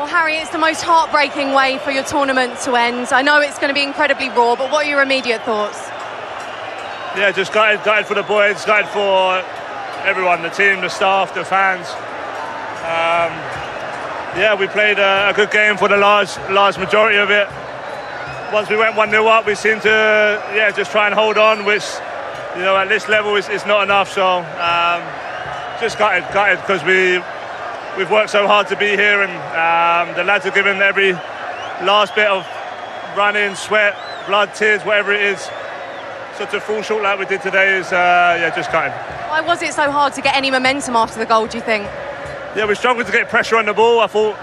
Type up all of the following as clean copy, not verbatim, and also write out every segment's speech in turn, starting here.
Well, Harry, it's the most heartbreaking way for your tournament to end. I know it's going to be incredibly raw, but what are your immediate thoughts? Yeah, just gutted for the boys, gutted for everyone, the team, the staff, the fans. Yeah, we played a good game for the large majority of it. Once we went 1-0 up, we seemed to just try and hold on, which, you know, at this level is not enough. So just gutted because we've worked so hard to be here, and the lads have given every last bit of running, sweat, blood, tears, whatever it is. So to fall short like we did today is just gutted. Why was it so hard to get any momentum after the goal, do you think? Yeah, we struggled to get pressure on the ball. I thought,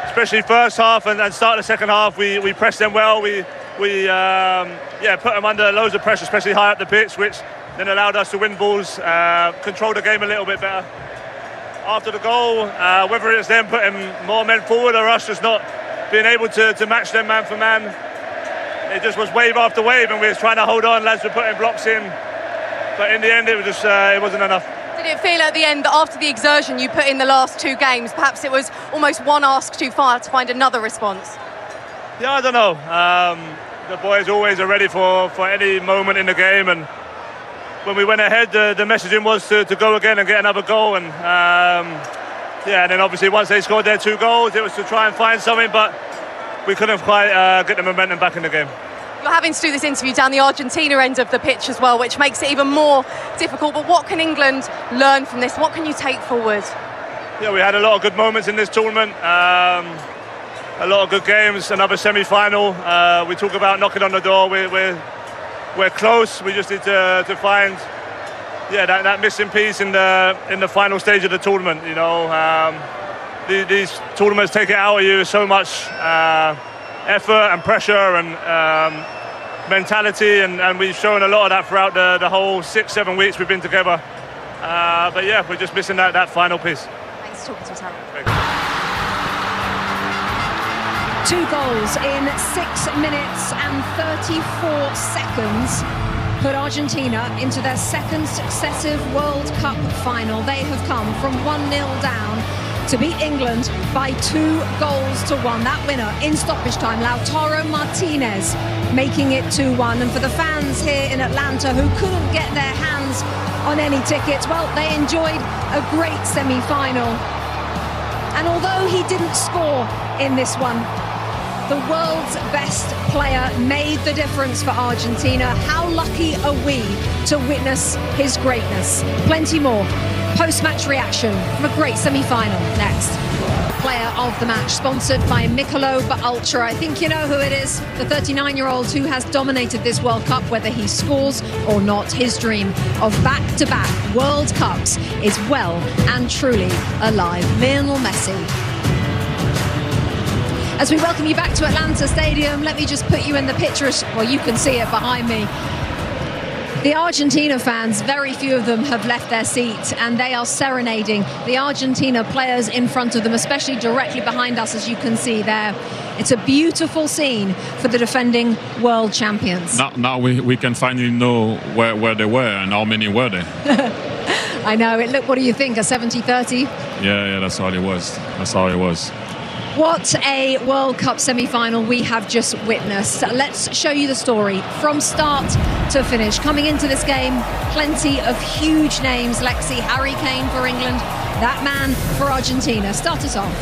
especially first half and start of the second half, we pressed them well. We put them under loads of pressure, especially high up the pitch, which then allowed us to win balls, control the game a little bit better. After the goal, whether it's them putting more men forward or us just not being able to match them man for man, it just was wave after wave, and we were trying to hold on. Lads were putting blocks in, but in the end, it was just it wasn't enough. Did it feel at the end that after the exertion you put in the last two games, perhaps it was almost one ask too far to find another response? Yeah, I don't know. The boys always are ready for any moment in the game, and when we went ahead, the messaging was to go again and get another goal, and and then obviously once they scored their 2 goals, it was to try and find something, but we couldn't quite get the momentum back in the game. You're having to do this interview down the Argentina end of the pitch as well, which makes it even more difficult. But what can England learn from this? What can you take forward? Yeah, we had a lot of good moments in this tournament. A lot of good games. Another semi-final. We talk about knocking on the door. We're close. We just need to find that missing piece in the final stage of the tournament. You know, these tournaments take it out of you. So much effort and pressure and mentality, and we've shown a lot of that throughout the whole 6-7 weeks we've been together. But yeah, we're just missing that final piece. Thanks for talking to us, Harry. 2 goals in 6 minutes and 34 seconds put Argentina into their second successive World Cup final. They have come from 1-0 down to beat England by 2 goals to 1. That winner in stoppage time, Lautaro Martinez, making it 2-1. And for the fans here in Atlanta who couldn't get their hands on any tickets, well, they enjoyed a great semi-final. And although he didn't score in this one, the world's best player made the difference for Argentina. How lucky are we to witness his greatness? Plenty more post-match reaction from a great semi-final next. Player of the match, sponsored by Michelob Ultra. I think you know who it is. The 39-year-old who has dominated this World Cup, whether he scores or not. His dream of back-to-back World Cups is well and truly alive. Lionel Messi. As we welcome you back to Atlanta Stadium, let me just put you in the picture. Well, you can see it behind me. The Argentina fans, very few of them have left their seats, and they are serenading the Argentina players in front of them, especially directly behind us, as you can see there. It's a beautiful scene for the defending world champions. Now we can finally know where they were and how many were there. I know. Look, what do you think? A 70-30? Yeah, that's all it was. That's all it was. What a World Cup semi-final we have just witnessed. Let's show you the story from start to finish. Coming into this game, plenty of huge names. Alexi, Harry Kane for England, that man for Argentina. Start us off.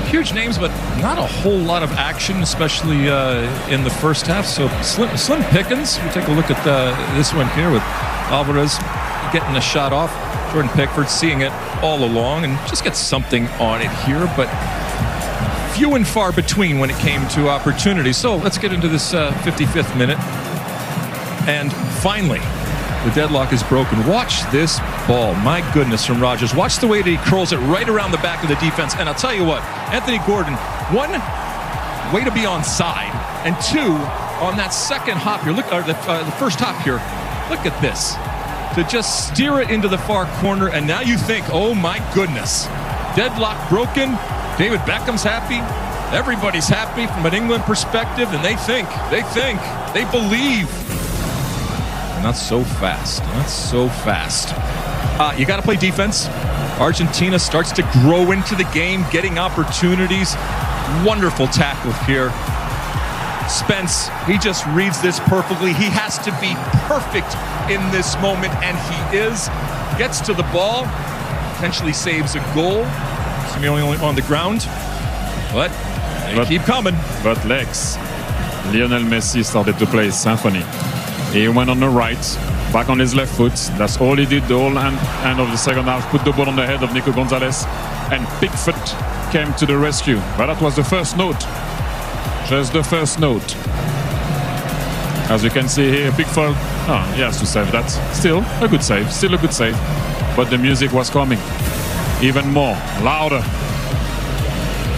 Huge names, but not a whole lot of action, especially in the first half. So slim pickings. We take a look at this one here with Alvarez getting a shot off. Jordan Pickford seeing it all along and just gets something on it here, but few and far between when it came to opportunities. So let's get into this 55th minute. And finally, the deadlock is broken. Watch this ball. My goodness, from Rodgers. Watch the way that he curls it right around the back of the defense. And I'll tell you what, Anthony Gordon, 1, way to be onside, and 2, on that second hop here, look, or the first hop here, look at this. To just steer it into the far corner, and now you think, oh my goodness, deadlock broken. David Beckham's happy. Everybody's happy from an England perspective, and they think, they believe. And not so fast. You got to play defense. Argentina starts to grow into the game, getting opportunities. Wonderful tackle here. Spence, he just reads this perfectly. He has to be perfect in this moment, and he is. Gets to the ball, potentially saves a goal. Simeone on the ground, but they keep coming. But Lex, Lionel Messi started to play symphony. He went on the right, back on his left foot. That's all he did the whole end of the second half. Put the ball on the head of Nico Gonzalez, and Pickford came to the rescue. But that was the first note. Just the first note. As you can see here, Pickford, he has to save that. Still a good save, But the music was coming even more, louder.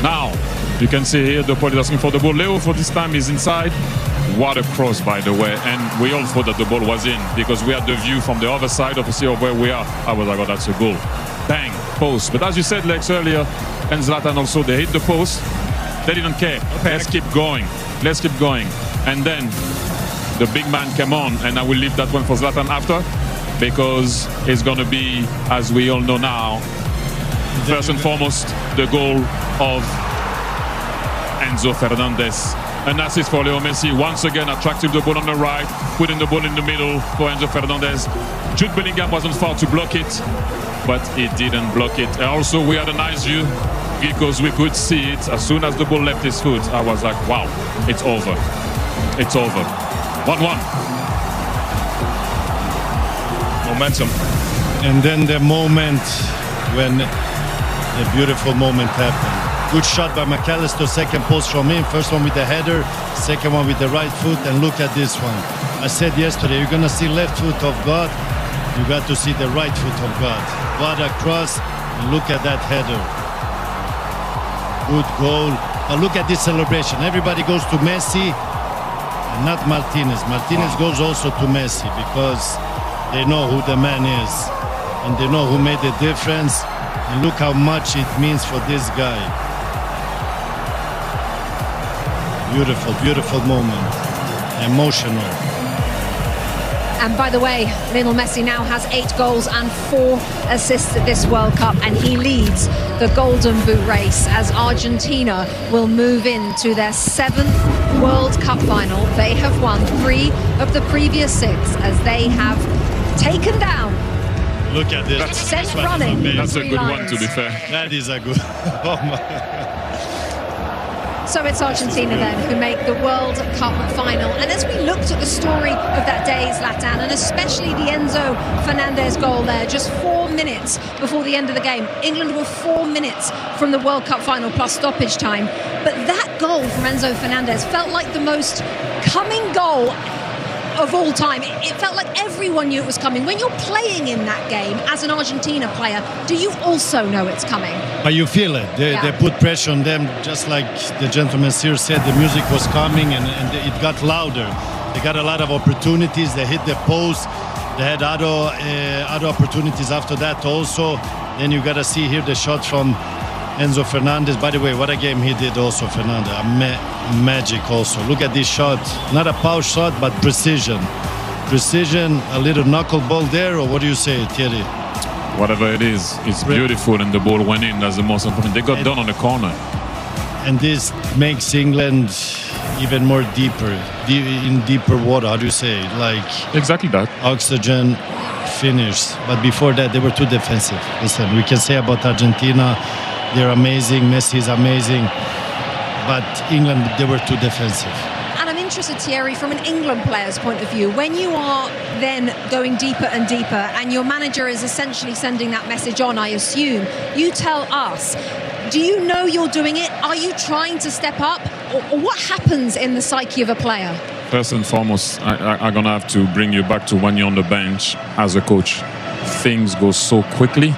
Now, you can see here, the ball is asking for the ball. Leo, for this time, is inside. What a cross, by the way. And we all thought that the ball was in because we had the view from the other side of where we are. I was like, oh, that's a goal. Bang, post. But as you said, Lex, earlier, and Zlatan also, they hit the post. They didn't care. Okay. Let's keep going. And then the big man came on, and I will leave that one for Zlatan after, because it's going to be, as we all know now, first and foremost, the goal of Enzo Fernandez. An assist for Leo Messi. Once again, attracting the ball on the right, putting the ball in the middle for Enzo Fernandez. Jude Bellingham wasn't far to block it, but he didn't block it. And also, we had a nice view, because we could see it as soon as the ball left his foot. I was like, wow, it's over. It's over. 1-1. Momentum. And then the moment when the beautiful moment happened. Good shot by McAllister, second post from him. First one with the header, second one with the right foot, and look at this one. I said yesterday, you're going to see left foot of God, you got to see the right foot of God. What a cross, and look at that header. Good goal. But look at this celebration. Everybody goes to Messi and not Martinez. Martinez goes also to Messi because they know who the man is and they know who made the difference. And look how much it means for this guy. Beautiful, beautiful moment. Emotional. And by the way, Lionel Messi now has 8 goals and 4 assists at this World Cup, and he leads the Golden Boot race as Argentina will move into their 7th World Cup final. They have won 3 of the previous 6 as they have taken down. Look at this. Sent running. That's a good one, to be fair. That is a good. Oh my. So it's Argentina then who make the World Cup final. And as we looked at the story of that day, Zlatan, and especially the Enzo Fernandez goal there, just 4 minutes before the end of the game, England were 4 minutes from the World Cup final plus stoppage time. But that goal from Enzo Fernandez felt like the most coming goal of all time. It felt like everyone knew it was coming. When you're playing in that game as an Argentina player, do you also know it's coming? But you feel it. They put pressure on them, just like the gentleman here said. The music was coming and it got louder. They got a lot of opportunities. They hit the post. They had other opportunities after that also. Then you got to see here the shot from Enzo Fernandez. By the way, what a game he did also, Fernandez. Magic also. Look at this shot. Not a power shot, but precision. Precision, a little knuckleball there, or what do you say, Thierry? Whatever it is, it's beautiful, and the ball went in. That's the most important. They got done on the corner. And this makes England even more in deeper water. How do you say? Like exactly that. Oxygen finish. But before that, they were too defensive. Listen, we can say about Argentina, they're amazing. Messi is amazing. But England, they were too defensive. And I'm interested, Thierry, from an England player's point of view, when you are then going deeper and deeper and your manager is essentially sending that message on, I assume, you tell us, do you know you're doing it? Are you trying to step up? Or what happens in the psyche of a player? First and foremost, I'm going to have to bring you back to when you're on the bench as a coach. Things go so quickly.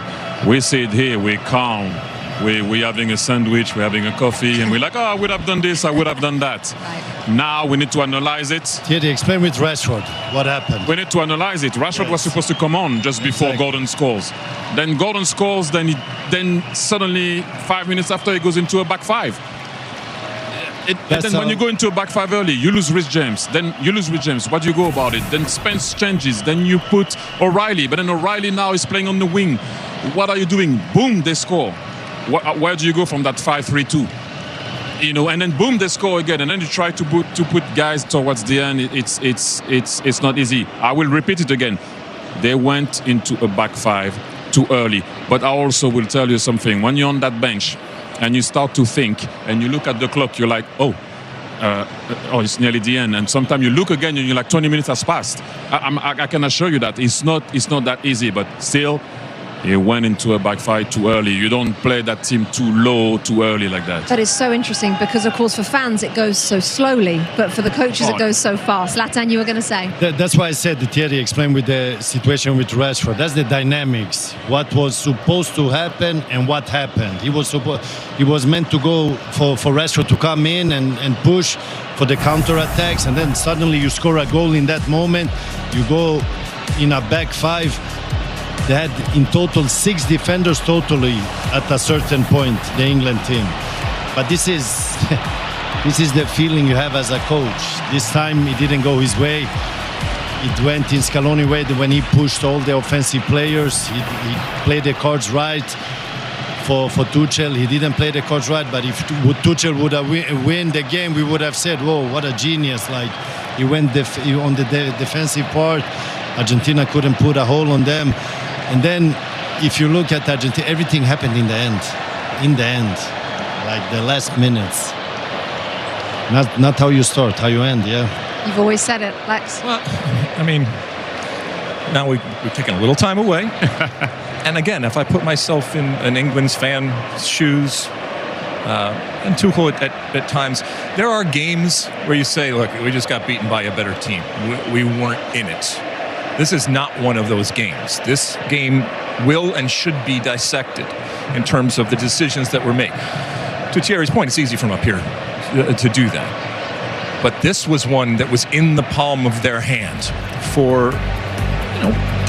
We sit here, we're calm. We're having a sandwich, we're having a coffee, and we're like, oh, I would have done this, I would have done that. Right. Now we need to analyze it. Thierry, explain with Rashford what happened. We need to analyze it. Rashford was supposed to come on just before Gordon scores. Then Gordon scores, then suddenly 5 minutes after he goes into a back 5. And then when you go into a back 5 early, you lose Rhys James. Then you lose Rhys James. What do you go about it? Then Spence changes. Then you put O'Reilly. But then O'Reilly now is playing on the wing. What are you doing? Boom, they score. Where do you go from that 5-3-2? you know, and then boom, they score again, and then you try to put guys towards the end. It's not easy. I will repeat it again. They went into a back five too early. But I also will tell you something. When you're on that bench and you start to think and you look at the clock, you're like, oh, it's nearly the end. And sometimes you look again and you're like, 20 minutes has passed. I can assure you that it's not that easy, but still, he went into a backfight too early. You don't play that team too low, too early like that. That is so interesting because, of course, for fans it goes so slowly, but for the coaches it goes so fast. Zlatan, you were going to say? That's why I said Thierry explained with the situation with Rashford. That's the dynamics. What was supposed to happen and what happened. He was meant to go for Rashford to come in and push for the counter-attacks, and then suddenly you score a goal in that moment. You go in a back five. They had in total 6 defenders totally at a certain point, the England team. But this is the feeling you have as a coach. This time it didn't go his way. It went in Scaloni's way when he pushed all the offensive players. He played the cards right for Tuchel. He didn't play the cards right, but if Tuchel would have win the game, we would have said, whoa, what a genius. Like, he went on the defensive part. Argentina couldn't put a hole on them. And then, if you look at Argentina, everything happened in the end. In the end, like the last minutes. Not how you start, how you end, yeah. You've always said it, Lex. Well, I mean, now we've taken a little time away. And again, if I put myself in an England's fan's shoes, and Tuchel at times, there are games where you say, look, we just got beaten by a better team. We weren't in it. This is not one of those games. This game will and should be dissected in terms of the decisions that were made. To Thierry's point, it's easy from up here to do that. But this was one that was in the palm of their hand for,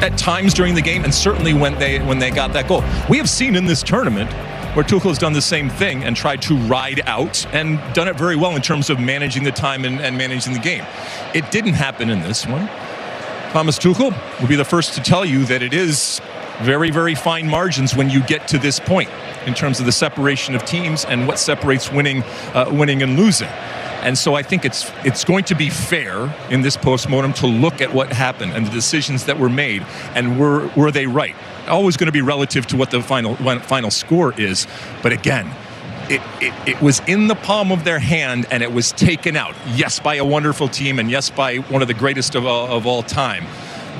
at times during the game, and certainly when they got that goal. We have seen in this tournament where Tuchel has done the same thing and tried to ride out and done it very well in terms of managing the time and managing the game. It didn't happen in this one. Thomas Tuchel will be the first to tell you that it is very, very fine margins when you get to this point in terms of the separation of teams and what separates winning and losing. And so I think it's going to be fair in this postmortem to look at what happened and the decisions that were made, and were they right? Always going to be relative to what the final score is, but again, it was in the palm of their hand, and it was taken out. Yes, by a wonderful team, and yes, by one of the greatest of all time.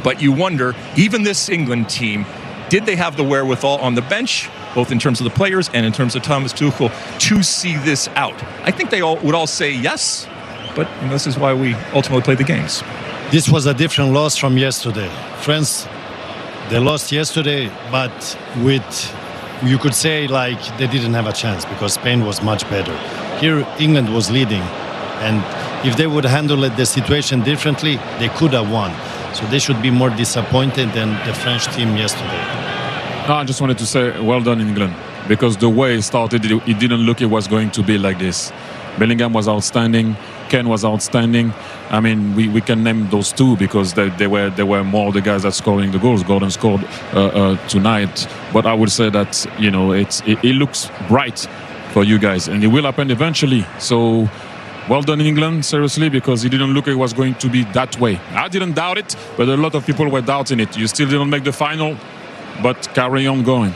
But you wonder, even this England team, did they have the wherewithal on the bench, both in terms of the players and in terms of Thomas Tuchel, to see this out? I think they would all say yes, but this is why we ultimately play the games. This was a different loss from yesterday. France, they lost yesterday, but you could say like they didn't have a chance because Spain was much better. Here, England was leading, and if they would handle the situation differently, they could have won. So they should be more disappointed than the French team yesterday. No, I just wanted to say well done, England, because the way it started, it didn't look it was going to be like this. Bellingham was outstanding. Ken was outstanding. I mean, we can name those two because they were more the guys that scoring the goals. Gordon scored tonight, but I would say that it looks bright for you guys, and it will happen eventually. So, well done, England, seriously, because it didn't look like it was going to be that way. I didn't doubt it, but a lot of people were doubting it. You still didn't make the final, but carry on going.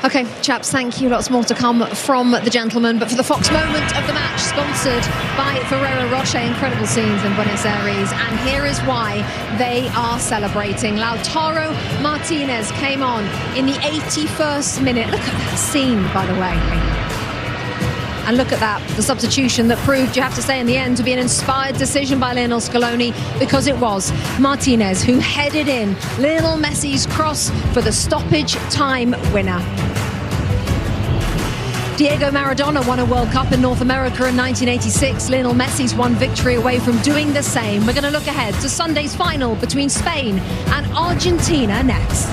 Okay, chaps, thank you. Lots more to come from the gentlemen. But for the Fox moment of the match, sponsored by Ferrero Rocher, incredible scenes in Buenos Aires. And here is why they are celebrating. Lautaro Martinez came on in the 81st minute. Look at that scene, by the way. And look at that, the substitution that proved, you have to say, in the end, to be an inspired decision by Lionel Scaloni, because it was Martinez who headed in Lionel Messi's cross for the stoppage time winner. Diego Maradona won a World Cup in North America in 1986. Lionel Messi's one victory away from doing the same. We're going to look ahead to Sunday's final between Spain and Argentina next.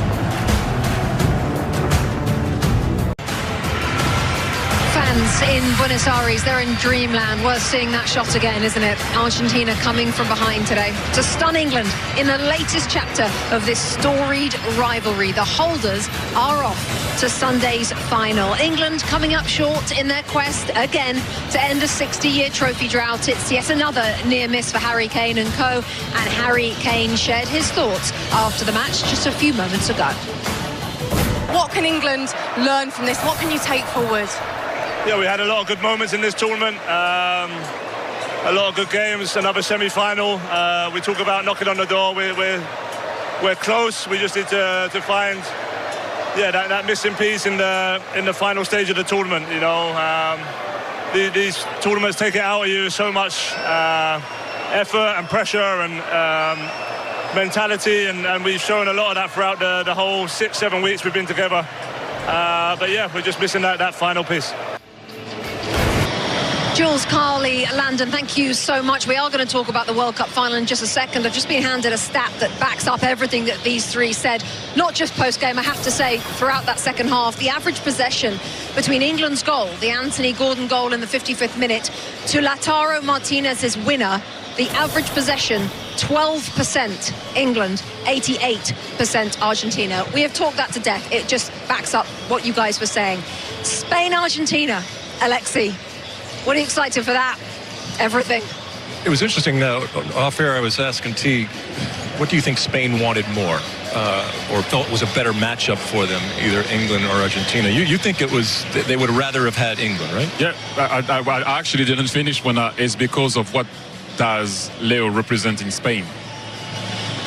fans in Buenos Aires, they're in dreamland. Worth seeing that shot again, isn't it? Argentina coming from behind today to stun England in the latest chapter of this storied rivalry. The holders are off to Sunday's final. England coming up short in their quest again to end a 60-year trophy drought. It's yet another near miss for Harry Kane and co. And Harry Kane shared his thoughts after the match just a few moments ago. What can England learn from this? What can you take forward? Yeah, we had a lot of good moments in this tournament. A lot of good games. Another semi-final. We talk about knocking on the door. We're close. We just need to find, that missing piece in the final stage of the tournament. You know, these tournaments take it out of you so much effort and pressure and mentality, and we've shown a lot of that throughout the whole 6-7 weeks we've been together. But yeah, we're just missing that final piece. Jules, Carly, Landon, thank you so much. We are going to talk about the World Cup final in just a second. I've just been handed a stat that backs up everything that these three said, not just post-game. I have to say, throughout that second half, the average possession between England's goal, the Anthony Gordon goal in the 55th minute, to Lautaro Martinez's winner, the average possession, 12% England, 88% Argentina. We have talked that to death. It just backs up what you guys were saying. Spain-Argentina, Alexi. What are you excited for that? Everything. It was interesting, off air I was asking T, what do you think Spain wanted more or felt was a better matchup for them, either England or Argentina? You think it was, they would rather have had England, right? Yeah, I actually didn't finish when it's because of what does Leo represent in Spain.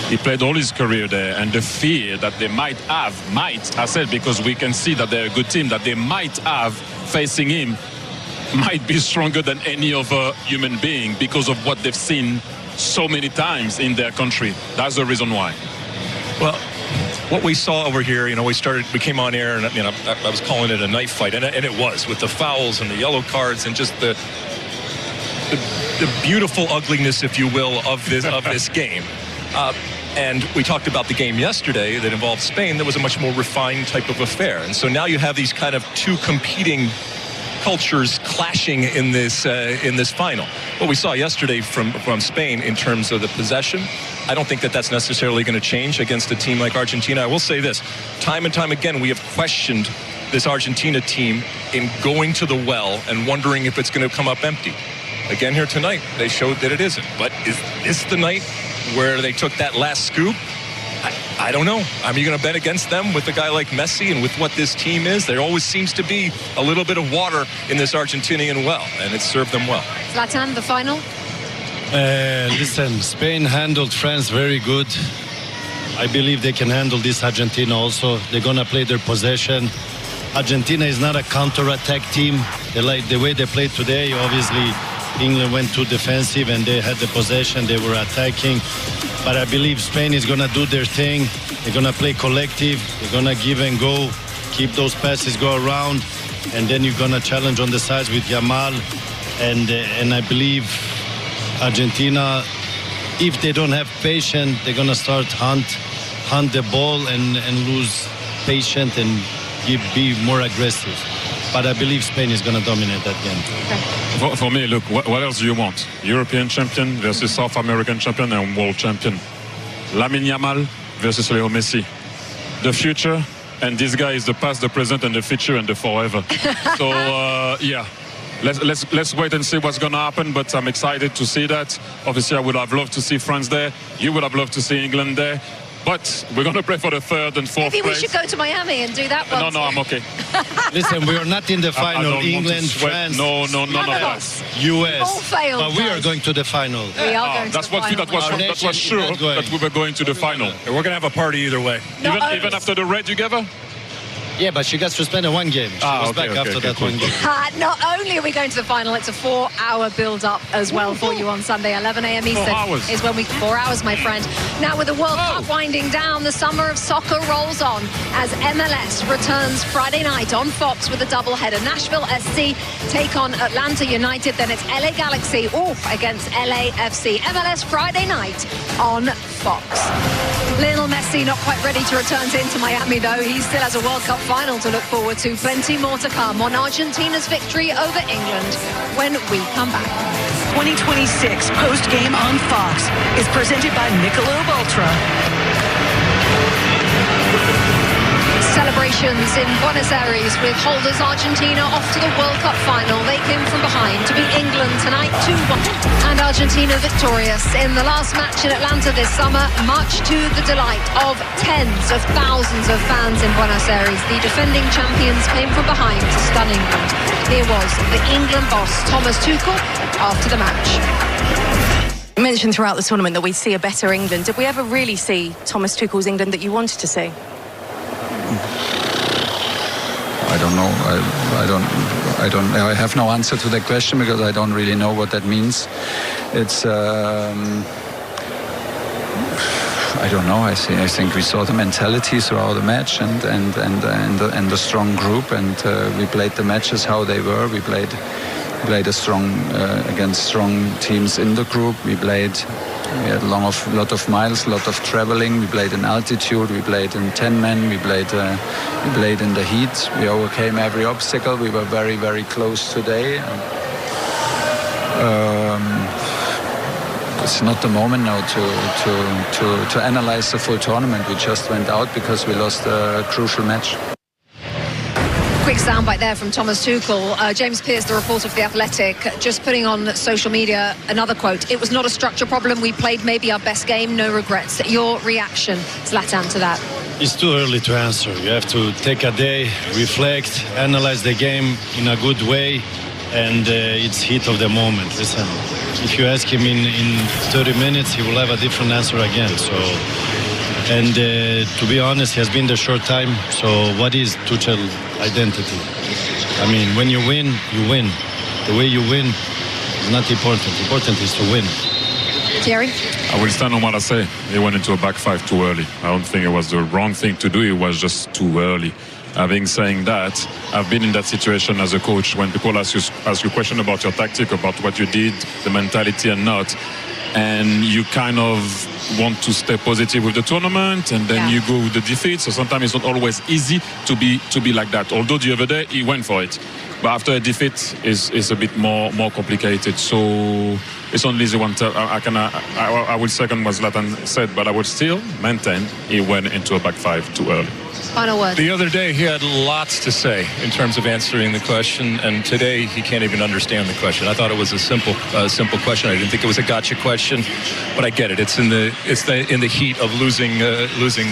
He played all his career there, and the fear that they I said, because we can see that they're a good team, that they might have facing him might be stronger than any other human being because of what they've seen so many times in their country. That's the reason why. Well, what we saw over here, we came on air, and I was calling it a knife fight, and it was, with the fouls and the yellow cards and just the beautiful ugliness, if you will, of this game. And we talked about the game yesterday that involved Spain. That was a much more refined type of affair, and so now you have these kind of two competing cultures clashing in this final. What we saw yesterday from Spain in terms of the possession, I don't think that that's necessarily going to change against a team like Argentina. I will say this, time and time again, we have questioned this Argentina team in going to the well and wondering if it's going to come up empty. Again here tonight, they showed that it isn't. But is this the night where they took that last scoop? I don't know. Are you going to bet against them with a guy like Messi and with what this team is? There always seems to be a little bit of water in this Argentinian well, and it's served them well. Zlatan, the final? Listen, Spain handled France very good. I believe they can handle this Argentina also. They're going to play their possession. Argentina is not a counter-attack team. They like the way they played today. Obviously, England went too defensive and they had the possession. They were attacking. But I believe Spain is going to do their thing. They're going to play collective. They're going to give and go, keep those passes go around. And then you're going to challenge on the sides with Yamal. And I believe Argentina, if they don't have patience, they're going to start hunt the ball and lose patience and be more aggressive. But I believe Spain is going to dominate that game. For me, look, what else do you want? European champion versus South American champion and world champion. Lamine Yamal versus Leo Messi. The future, and this guy is the past, the present, and the future, and the forever. So, yeah. Let's wait and see what's going to happen, but I'm excited to see that. Obviously, I would have loved to see France there. You would have loved to see England there. But we're going to play for the third and fourth place. Maybe we should go to Miami and do that one. No, I'm okay. Listen, we are not in the final. England, France, none of us. US. All failed. But we are going to the final. We are going to the final. That was sure that we were going to the final. We're going to have a party either way. Even after the red together? Yeah, but she got suspended one game. She was back after that one game. Not only are we going to the final, it's a 4-hour build-up as well for you on Sunday. 11 a.m. Eastern is when 4 hours, my friend. Now with the World Cup winding down, the summer of soccer rolls on as MLS returns Friday night on Fox with a doubleheader. Nashville SC take on Atlanta United, then it's LA Galaxy against LAFC. MLS Friday night on Fox. Lionel Messi not quite ready to return to Inter Miami, though. He still has a World Cup final to look forward to. Plenty more to come on Argentina's victory over England when we come back. 2026 post-game on Fox is presented by Michelob Ultra. Celebrations in Buenos Aires with holders Argentina off to the World Cup final. They came from behind to beat England tonight 2-1. And Argentina victorious in the last match in Atlanta this summer, much to the delight of tens of thousands of fans in Buenos Aires. The defending champions came from behind to stun England. Here was the England boss, Thomas Tuchel, after the match. You mentioned throughout the tournament that we see a better England. Did we ever really see Thomas Tuchel's England that you wanted to see? I don't know. I have no answer to that question because I don't really know what that means. It's I don't know. I think we saw the mentality throughout the match and the strong group, and we played the matches how they were. We played a strong against strong teams in the group. We had a lot of miles, a lot of traveling. We played in altitude. We played in 10-man. We played in the heat. We overcame every obstacle. We were very, very close today. It's not the moment now to analyze the full tournament. We just went out because we lost a crucial match. Quick soundbite there from Thomas Tuchel. James Pearce, the reporter for The Athletic, just putting on social media another quote. It was not a structure problem. We played maybe our best game. No regrets. Your reaction, Zlatan, to that? It's too early to answer. You have to take a day, reflect, analyze the game in a good way, and it's heat of the moment. Listen, if you ask him in 30 minutes, he will have a different answer again. And to be honest, he has been there short time. So what is Tuchel's identity? I mean, when you win, you win. The way you win is not important. Important is to win. Thierry? I will stand on what I say. He went into a back five too early. I don't think it was the wrong thing to do. It was just too early. Having saying that, I've been in that situation as a coach when people ask you question about your tactic, about what you did, the mentality and not. And you kind of want to stay positive with the tournament, and then you go with the defeat. So sometimes it's not always easy to be like that. Although the other day he went for it, but after a defeat is a bit more complicated. So it's only the one. I will second what Zlatan said, but I would still maintain he went into a back five too early. Final word. The other day he had lots to say in terms of answering the question, and today he can't even understand the question. I thought it was a simple question. I didn't think it was a gotcha question, but I get it. It's in the heat of losing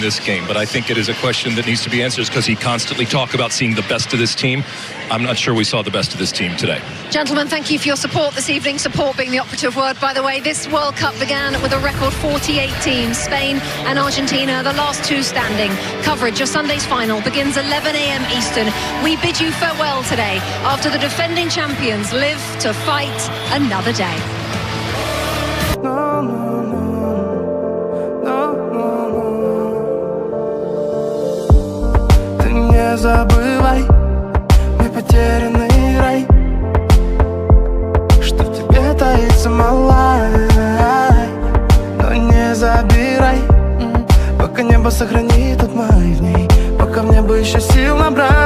this game. But I think it is a question that needs to be answered because he constantly talked about seeing the best of this team. I'm not sure we saw the best of this team today. Gentlemen, thank you for your support this evening. Support being the operative word, by the way. This World Cup began with a record 48 teams. Spain and Argentina, the last two standing. Coverage of Sunday's final begins 11 a.m. Eastern. We bid you farewell today after the defending champions live to fight another day. Не забывай, мой потерянный рай, что в тебе таится малая. Но не забирай, пока небо сохранит тот май в ней, пока в небо еще сил набрать.